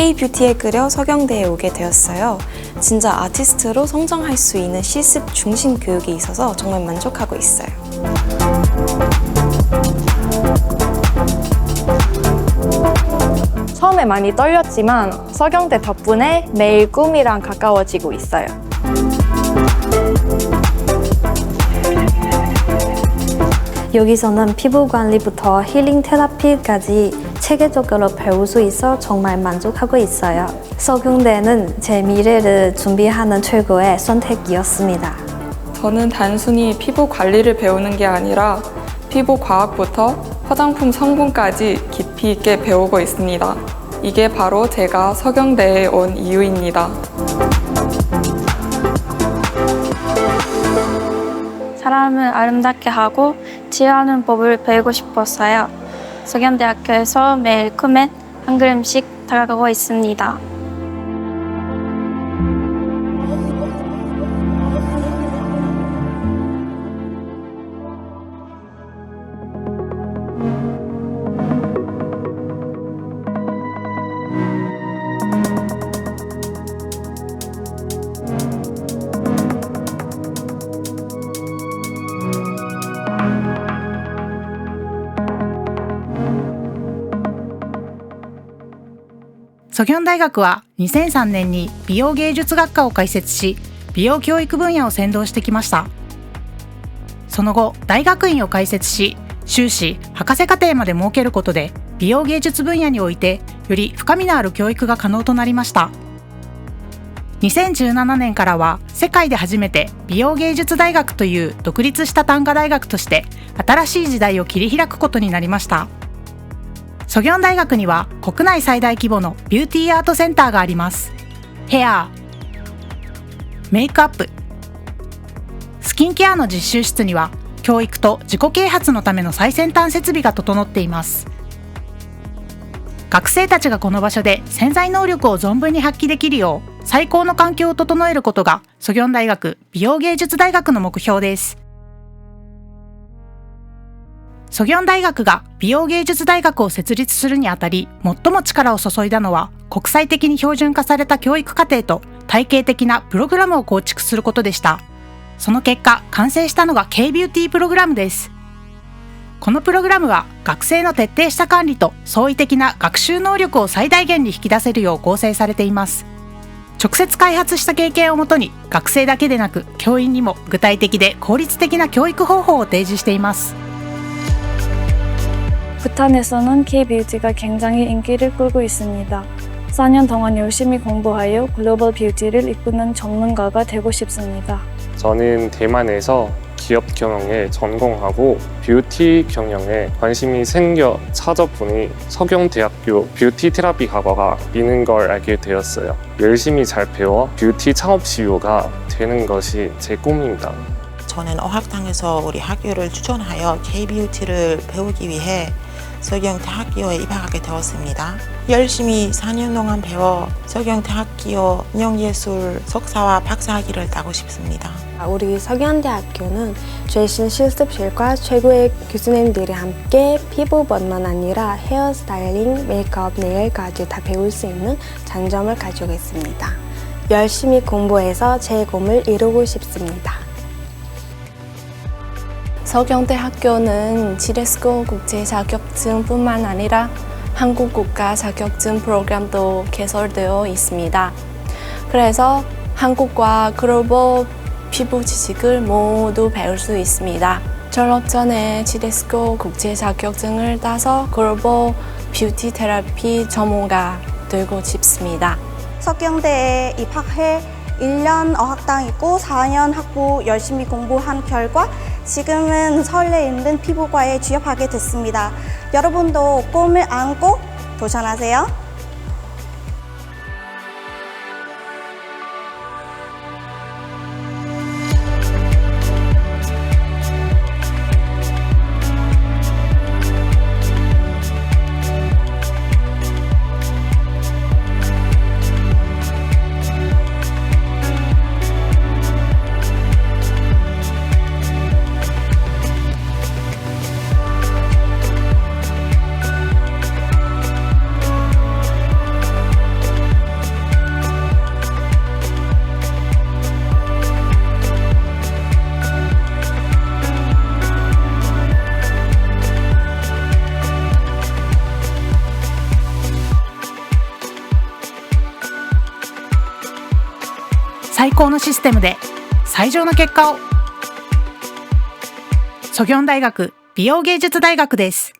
K-뷰티에 끌려 서경대에 오게 되었어요. 진짜 아티스트로 성장할 수 있는 실습 중심 교육이 있어서 정말 만족하고 있어요. 처음에 많이 떨렸지만 서경대 덕분에 매일 꿈이랑 가까워지고 있어요. 여기서는 피부 관리부터 힐링 테라피까지 체계적으로 배울 수 있어 정말 만족하고 있어요. 서경대는 제 미래를 준비하는 최고의 선택이었습니다. 저는 단순히 피부 관리를 배우는 게 아니라 피부 과학부터 화장품 성분까지 깊이 있게 배우고 있습니다. 이게 바로 제가 서경대에 온 이유입니다. 사람을 아름답게 하고 치유하는 법을 배우고 싶었어요. 서경대학교에서 매일 꿈에 한 걸음씩 다가가고 있습니다.ソギョン大学は2003年に美容芸術学科を開設し、美容教育分野を先導してきました。その後、大学院を開設し、修士・博士課程まで設けることで、美容芸術分野においてより深みのある教育が可能となりました。2017年からは世界で初めて美容芸術大学という独立した単科大学として新しい時代を切り開くことになりました。ソギョン大学には国内最大規模のビューティーアートセンターがあります。ヘア、メイクアップ、スキンケアの実習室には教育と自己啓発のための最先端設備が整っています。学生たちがこの場所で潜在能力を存分に発揮できるよう最高の環境を整えることがソギョン大学美容芸術大学の目標です。ソギョン大学が美容芸術大学を設立するにあたり最も力を注いだのは国際的に標準化された教育課程と体系的なプログラムを構築することでした。その結果完成したのが K-뷰티 プログラムです。このプログラムは学生の徹底した管理と創意的な学習能力を最大限に引き出せるよう構成されています。直接開発した経験をもとに学生だけでなく教員にも具体的で効率的な教育方法を提示しています。 부탄에서는 K-뷰티가 굉장히 인기를 끌고 있습니다. 4년 동안 열심히 공부하여 글로벌 뷰티를 이끄는 전문가가 되고 싶습니다. 저는 대만에서 기업 경영에 전공하고 뷰티 경영에 관심이 생겨 찾아보니 서경대학교 뷰티 테라피 학과가 있는 걸 알게 되었어요. 열심히 잘 배워 뷰티 창업 CEO가 되는 것이 제 꿈입니다. 저는 어학당에서 우리 학교를 추천하여 K-뷰티를 배우기 위해 서경대학교에 입학하게 되었습니다. 열심히 4년 동안 배워 서경대학교 인형예술 석사와 박사학위를 따고 싶습니다. 우리 서경대학교는 최신 실습실과 최고의 교수님들이 함께 피부뿐만 아니라 헤어스타일링, 메이크업, 네일까지 다 배울 수 있는 장점을 가지고 있습니다. 열심히 공부해서 제 꿈을 이루고 싶습니다. 서경대학교는 지레스코 국제 자격증뿐만 아니라 한국 국가 자격증 프로그램도 개설되어 있습니다. 그래서 한국과 글로벌 피부 지식을 모두 배울 수 있습니다. 졸업 전에 지레스코 국제 자격증을 따서 글로벌 뷰티 테라피 전문가 되고 싶습니다. 서경대에 입학해 1년 어학당이고 4년 학부 열심히 공부한 결과 지금은 서울에 있는 피부과에 취업하게 됐습니다. 여러분도 꿈을 안고 도전하세요. 最高のシステムで最上の結果を。ソギョン大学美容芸術大学です。